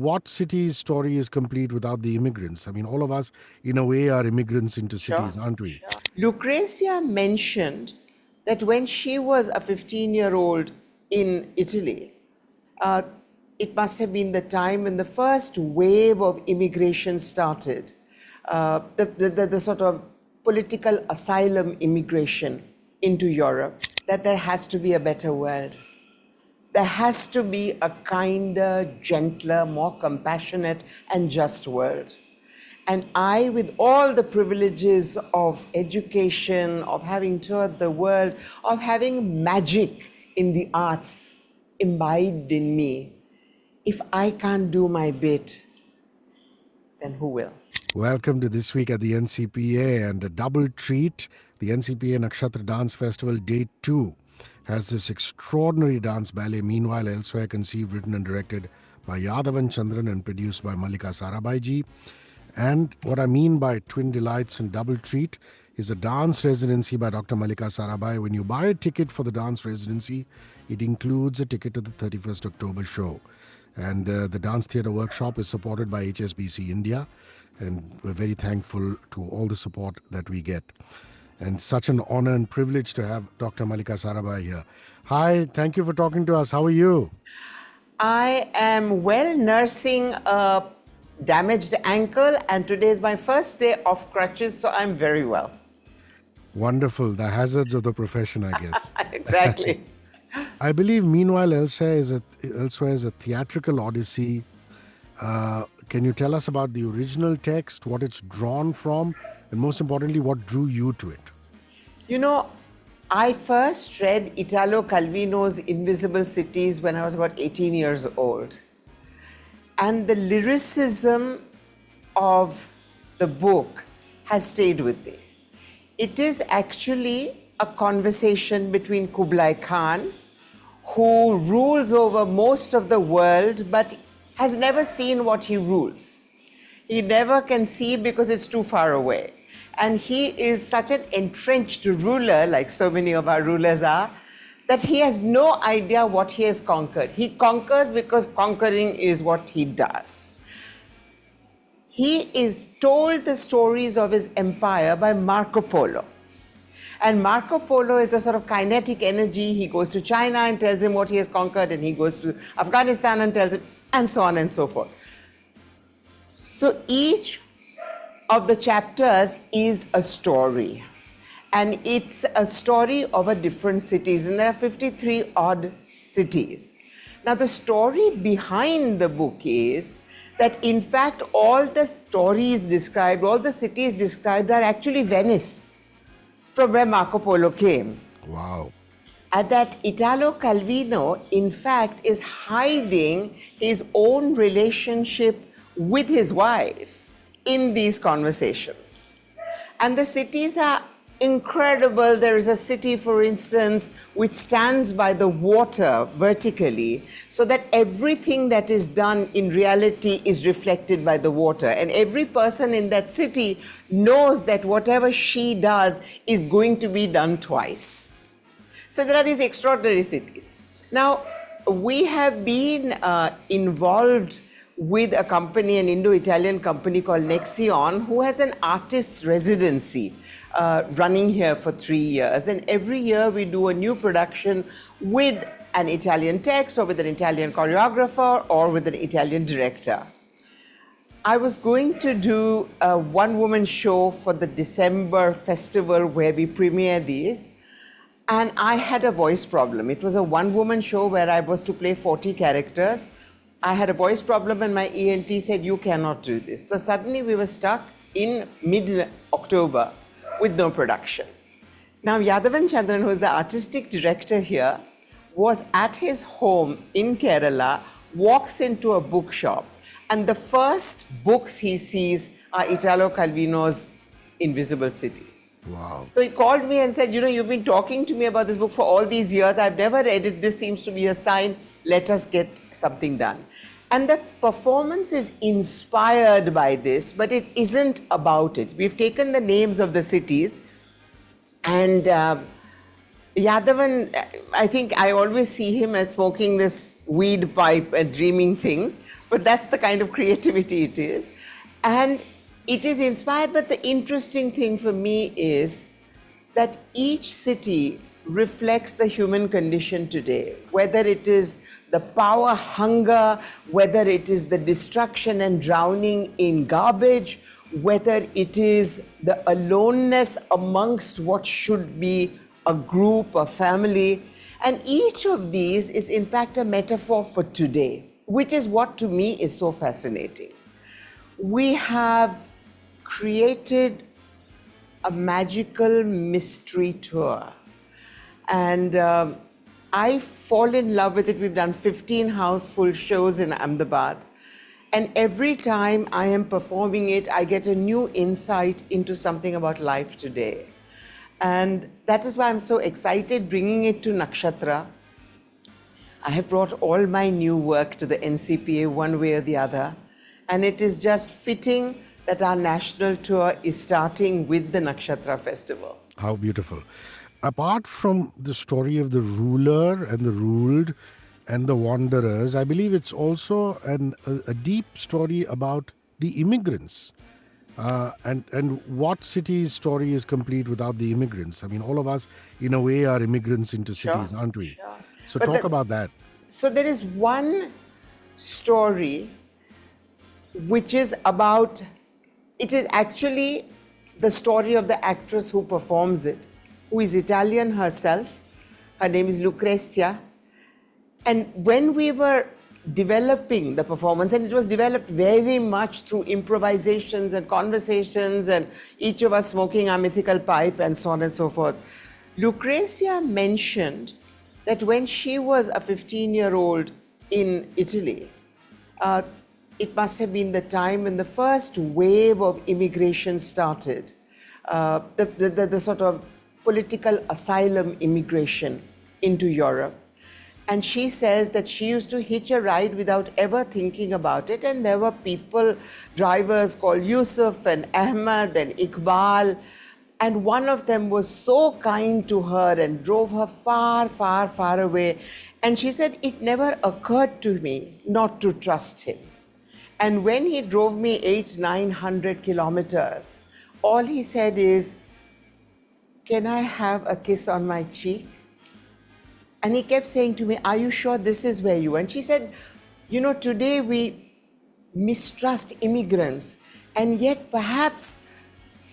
what city's story is complete without the immigrants? I mean, all of us, in a way, are immigrants into cities, aren't we? Lucrezia mentioned that when she was a 15-year-old in Italy, uh, it must have been the time when the first wave of immigration started, the sort of political asylum immigration into Europe, that there has to be a better world. There has to be a kinder, gentler, more compassionate and just world. And I, with all the privileges of education, of having toured the world, of having magic in the arts imbibed in me, if I can't do my bit, then who will? Welcome to This Week at the NCPA, and a double treat. The NCPA Nakshatra Dance Festival Day 2 has this extraordinary dance ballet, Meanwhile Elsewhere, conceived, written and directed by Yadavan Chandran and produced by Mallika Sarabhai ji. And what I mean by twin delights and double treat is a dance residency by Dr. Mallika Sarabhai. When you buy a ticket for the dance residency, it includes a ticket to the 31st October show. And the dance theatre workshop is supported by HSBC India. And we're very thankful to all the support that we get. And such an honor and privilege to have Dr. Mallika Sarabhai here. Hi, thank you for talking to us. How are you? I am well, nursing a damaged ankle, and today is my first day off crutches, so I'm very well. Wonderful. The hazards of the profession, I guess. Exactly. I believe Meanwhile Elsewhere is a theatrical odyssey. Can you tell us about the original text, what it's drawn from, and most importantly, what drew you to it? You know, I first read Italo Calvino's Invisible Cities when I was about 18 years old. And the lyricism of the book has stayed with me. It is actually a conversation between Kublai Khan, who rules over most of the world, but has never seen what he rules. He never can see because it's too far away. And he is such an entrenched ruler, like so many of our rulers are, that he has no idea what he has conquered. He conquers because conquering is what he does. He is told the stories of his empire by Marco Polo. And Marco Polo is the sort of kinetic energy. He goes to China and tells him what he has conquered, and he goes to Afghanistan and tells him, and so on and so forth. So each of the chapters is a story. And it's a story of a different cities. And there are 53 odd cities. Now, the story behind the book is that, in fact, all the stories described, all the cities described are actually Venice, from where Marco Polo came. Wow. And that Italo Calvino, in fact, is hiding his own relationship with his wife in these conversations. And the cities are incredible. There is a city, for instance, which stands by the water vertically, so that everything that is done in reality is reflected by the water. And every person in that city knows that whatever she does is going to be done twice. So there are these extraordinary cities. Now, we have been involved with a company, an Indo-Italian company called Nexion, who has an artist's residency running here for 3 years. And every year we do a new production with an Italian text, or with an Italian choreographer, or with an Italian director. I was going to do a one-woman show for the December festival where we premiere these, and I had a voice problem. It was a one-woman show where I was to play 40 characters. I had a voice problem, and my ENT said, "You cannot do this." So suddenly we were stuck in mid-October with no production. Now, Yadavan Chandran, who is the artistic director here, was at his home in Kerala, walks into a bookshop, and the first books he sees are Italo Calvino's Invisible Cities. Wow. So he called me and said, "You know, you've been talking to me about this book for all these years. I've never read it. This seems to be a sign. Let us get something done." And the performance is inspired by this, but it isn't about it. We've taken the names of the cities, and Yadavan, I think I always see him as smoking this weed pipe and dreaming things, but that's the kind of creativity it is. And it is inspired, but the interesting thing for me is that each city reflects the human condition today, whether it is the power hunger, whether it is the destruction and drowning in garbage, whether it is the aloneness amongst what should be a group, a family. And each of these is, in fact, a metaphor for today, which is what to me is so fascinating. We have created a magical mystery tour. And I fall in love with it. We've done 15 houseful shows in Ahmedabad. And every time I am performing it, I get a new insight into something about life today. And that is why I'm so excited bringing it to Nakshatra. I have brought all my new work to the NCPA one way or the other. And it is just fitting that our national tour is starting with the Nakshatra Festival. How beautiful. Apart from the story of the ruler and the ruled and the wanderers, I believe it's also a deep story about the immigrants. And what city's story is complete without the immigrants? I mean, all of us, in a way, are immigrants into cities, aren't we? Sure. So But talk about that. So there is one story which is about, it is actually the story of the actress who performs it, who is Italian herself. Her name is Lucrezia. And when we were developing the performance, and it was developed very much through improvisations and conversations and each of us smoking our mythical pipe and so on and so forth, Lucrezia mentioned that when she was a 15-year-old in Italy, it must have been the time when the first wave of immigration started, the sort of political asylum immigration into Europe. And she says that she used to hitch a ride without ever thinking about it. And there were people, drivers called Yusuf and Ahmed and Iqbal. And one of them was so kind to her and drove her far, far, far away. And she said, it never occurred to me not to trust him. And when he drove me 800-900 kilometers, all he said is, can I have a kiss on my cheek? And he kept saying to me, are you sure this is where you are? And she said, you know, today we mistrust immigrants. And yet perhaps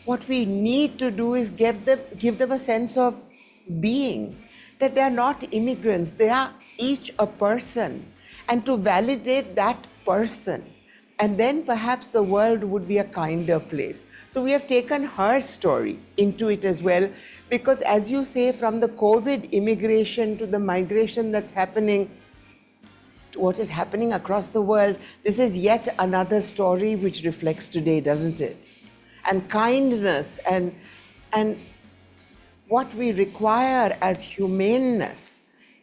what we need to do is give them a sense of being, that they are not immigrants, they are each a person. And to validate that person, and then perhaps the world would be a kinder place. So we have taken her story into it as well, because as you say, from the COVID immigration to the migration that's happening, to what is happening across the world, this is yet another story which reflects today, doesn't it? And kindness and what we require as humaneness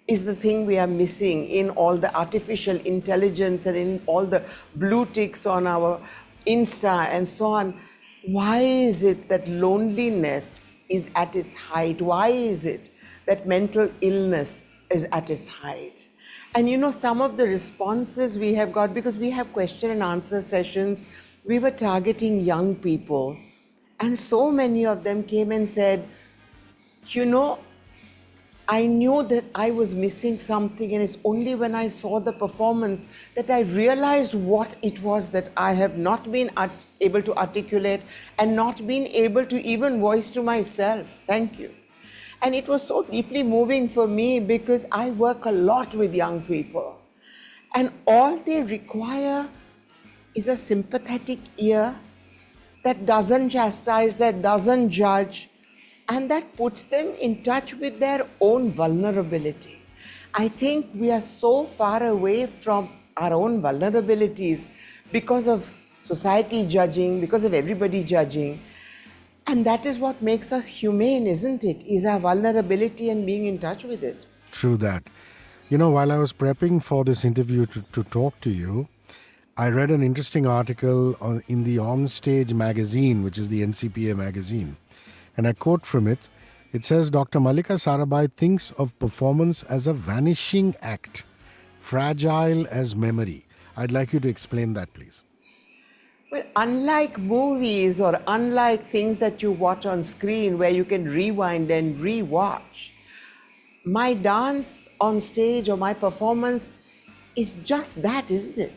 is the thing we are missing in all the artificial intelligence and in all the blue ticks on our Insta and so on. Why is it that loneliness is at its height? Why is it that mental illness is at its height? And you know, some of the responses we have got, because we have question and answer sessions, we were targeting young people. And so many of them came and said, you know, I knew that I was missing something, and it's only when I saw the performance that I realized what it was that I have not been able to articulate and not been able to even voice to myself. Thank you. And it was so deeply moving for me because I work a lot with young people. And all they require is a sympathetic ear that doesn't chastise, that doesn't judge, and that puts them in touch with their own vulnerability. I think we are so far away from our own vulnerabilities because of society judging, because of everybody judging. And that is what makes us humane, isn't it? Is our vulnerability and being in touch with it. True that. You know, while I was prepping for this interview to talk to you, I read an interesting article in the Onstage magazine, which is the NCPA magazine. And I quote from it, It says Dr. Mallika Sarabhai thinks of performance as a vanishing act, fragile as memory. I'd like you to explain that, please. Well, unlike movies or unlike things that you watch on screen where you can rewind and rewatch, my dance on stage or my performance is just that, isn't it?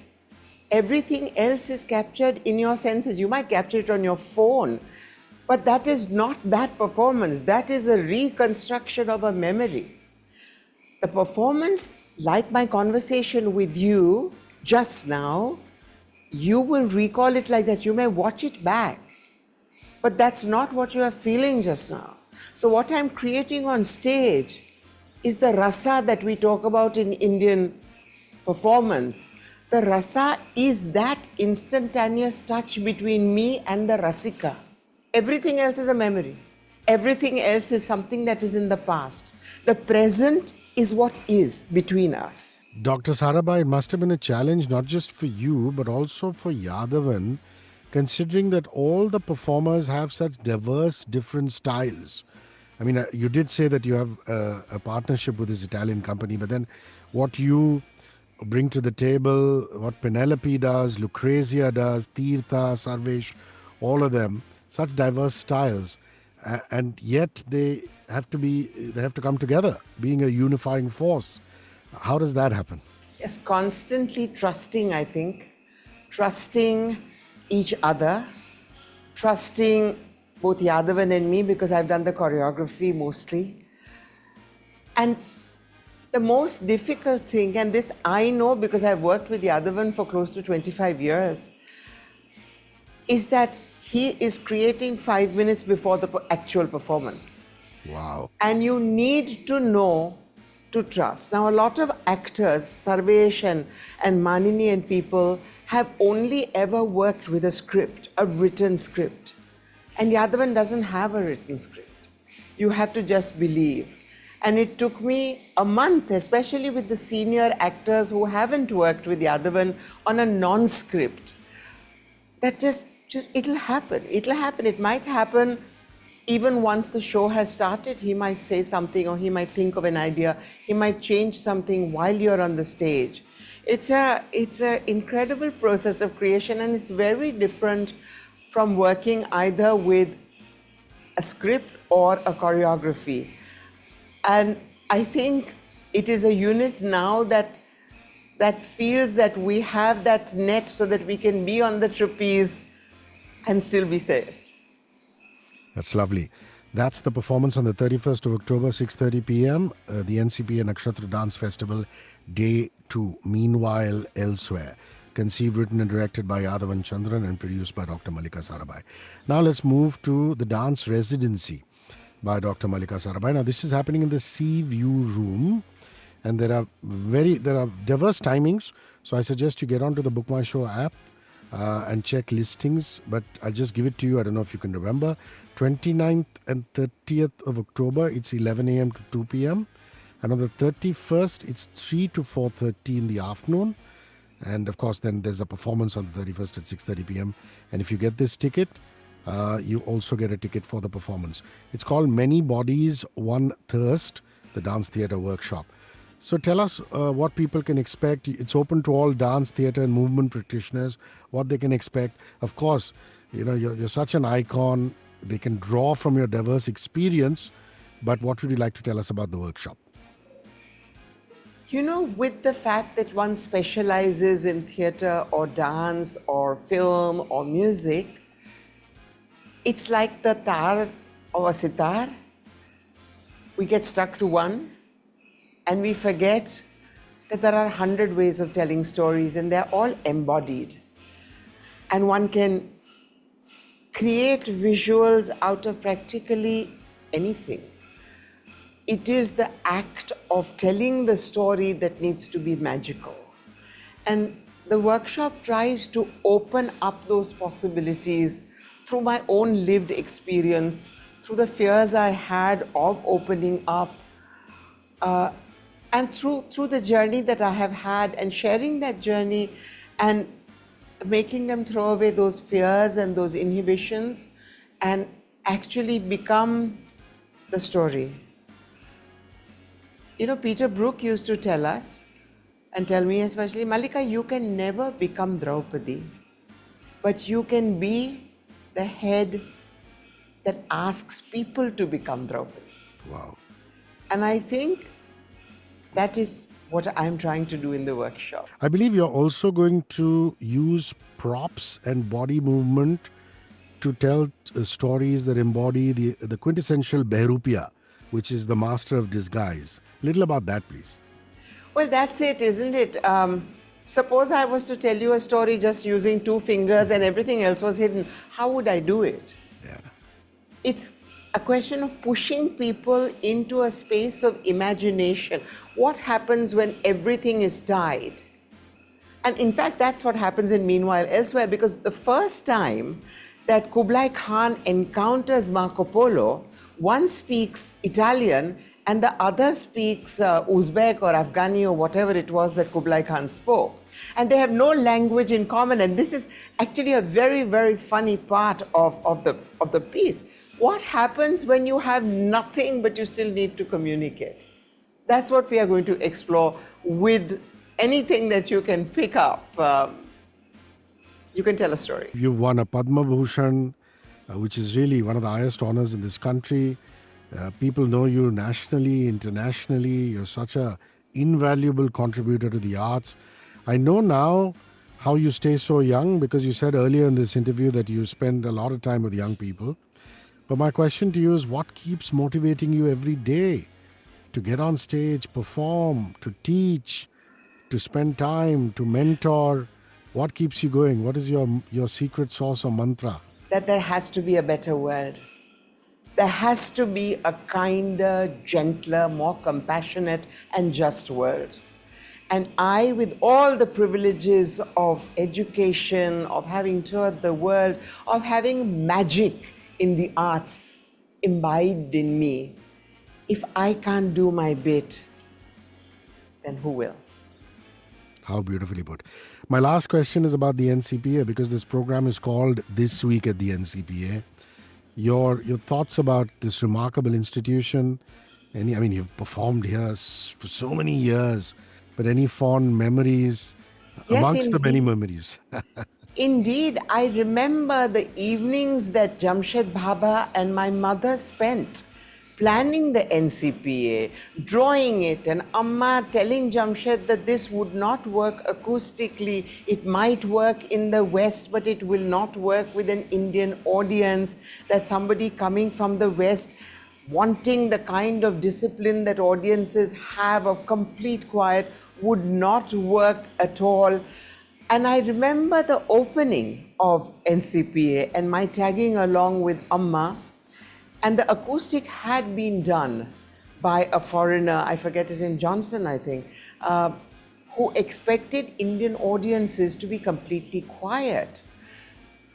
Everything else is captured in your senses. You might capture it on your phone, but that is not that performance. That is a reconstruction of a memory. The performance, like my conversation with you just now, you will recall it like that. You may watch it back, but that's not what you are feeling just now. So what I'm creating on stage is the rasa that we talk about in Indian performance. The rasa is that instantaneous touch between me and the rasika. Everything else is a memory. Everything else is something that is in the past. The present is what is between us. Dr. Sarabhai, it must have been a challenge not just for you, but also for Yadavan, considering that all the performers have such diverse, different styles. I mean, you did say that you have a partnership with this Italian company, but then what you bring to the table, what Penelope does, Lucrezia does, Tirtha, Sarvesh, all of them, such diverse styles, and yet they have to come together, being a unifying force. How does that happen? Just constantly trusting, I think, trusting each other, trusting both Yadavan and me because I've done the choreography mostly. And the most difficult thing, and this I know because I've worked with Yadavan for close to 25 years, is that he is creating 5 minutes before the actual performance. Wow. And you need to know to trust. Now, a lot of actors, Sarvesh and Manini and people, have only ever worked with a script, a written script. And Yadavan doesn't have a written script. You have to just believe. And it took me a month, especially with the senior actors who haven't worked with Yadavan on a non-script. That just it'll happen. It'll happen. It might happen even once the show has started. He might say something or he might think of an idea. He might change something while you're on the stage. It's a incredible process of creation, and it's very different from working either with a script or a choreography. And I think it is a unit now that feels that we have that net so that we can be on the trapeze and still be safe. That's lovely. That's the performance on the 31st of October, 6:30 p.m., the NCPA Nakshatra Dance Festival, Day 2, Meanwhile Elsewhere. Conceived, written and directed by Yadavan Chandran and produced by Dr. Mallika Sarabhai. Now let's move to the dance residency by Dr. Mallika Sarabhai. Now this is happening in the Sea View Room, and there are diverse timings. So I suggest you get onto the Book My Show app and check listings, but I'll just give it to you. I don't know if you can remember. 29th and 30th of October, it's 11 a.m. to 2 p.m. And on the 31st, it's 3 to 4:30 in the afternoon. And of course, then there's a performance on the 31st at 6:30 p.m. And if you get this ticket, you also get a ticket for the performance. It's called Many Bodies, One Thirst, the Dance Theatre Workshop. So tell us what people can expect. It's open to all dance, theatre and movement practitioners, what they can expect. Of course, you know, you're such an icon. They can draw from your diverse experience. But what would you like to tell us about the workshop? You know, with the fact that one specializes in theatre or dance or film or music, it's like the tar or a sitar. We get stuck to one and we forget that there are 100 ways of telling stories and they're all embodied. And one can create visuals out of practically anything. It is the act of telling the story that needs to be magical. And the workshop tries to open up those possibilities through my own lived experience, through the fears I had of opening up, and through the journey that I have had, and sharing that journey and making them throw away those fears and those inhibitions and actually become the story. You know, Peter Brook used to tell us, and tell me especially, Mallika, you can never become Draupadi, but you can be the head that asks people to become Draupadi. Wow. And I think that is what I'm trying to do in the workshop. I believe you're also going to use props and body movement to tell stories that embody the quintessential Behrupia, which is the master of disguise. Little about that, please. Well, that's it, isn't it? Suppose I was to tell you a story just using two fingers and everything else was hidden. How would I do it? Yeah. It's a question of pushing people into a space of imagination. What happens when everything is tied? And in fact, that's what happens in Meanwhile Elsewhere, because the first time that Kublai Khan encounters Marco Polo, one speaks Italian and the other speaks Uzbek or Afghani or whatever it was that Kublai Khan spoke. And they have no language in common. And this is actually a very, very funny part of the piece. What happens when you have nothing but you still need to communicate? That's what we are going to explore with anything that you can pick up. You can tell a story. You've won a Padma Bhushan, which is really one of the highest honors in this country. People know you nationally, internationally. You're such an invaluable contributor to the arts. I know now how you stay so young, because you said earlier in this interview that you spend a lot of time with young people. But my question to you is, what keeps motivating you every day to get on stage, perform, to teach, to spend time, to mentor? What keeps you going? What is your secret sauce or mantra? That there has to be a better world. There has to be a kinder, gentler, more compassionate and just world. And I, with all the privileges of education, of having toured the world, of having magic in the arts imbibed in me, if I can't do my bit, then who will? How beautifully put. My last question is about the NCPA, because this program is called This Week at the NCPA. Your thoughts about this remarkable institution. You've performed here for so many years, but any fond memories amongst the many memories? Indeed, I remember the evenings that Jamshed Bhaba and my mother spent planning the NCPA, drawing it, and Amma telling Jamshed that this would not work acoustically. It might work in the West, but it will not work with an Indian audience, that somebody coming from the West wanting the kind of discipline that audiences have of complete quiet would not work at all. And I remember the opening of NCPA and my tagging along with Amma. And the acoustic had been done by a foreigner, I forget his name, Johnson, I think, who expected Indian audiences to be completely quiet.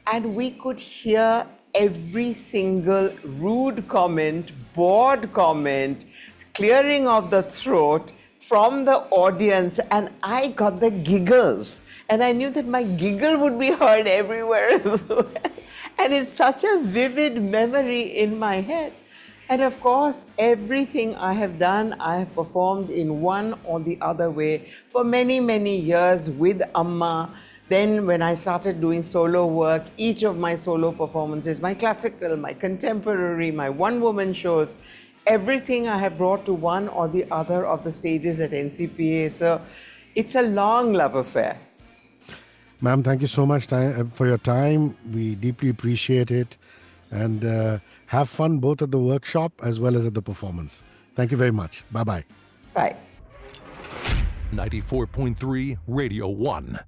And we could hear every single rude comment, bored comment, clearing of the throat from the audience, and I got the giggles. And I knew that my giggle would be heard everywhere as well. And it's such a vivid memory in my head. And of course, everything I have done, I have performed in one or the other way for many, many years with Amma. Then when I started doing solo work, each of my solo performances, my classical, my contemporary, my one-woman shows, everything I have brought to one or the other of the stages at NCPA. So it's a long love affair. Ma'am, thank you so much for your time. We deeply appreciate it. And have fun both at the workshop as well as at the performance. Thank you very much. Bye-bye. Bye. 94.3 Radio 1.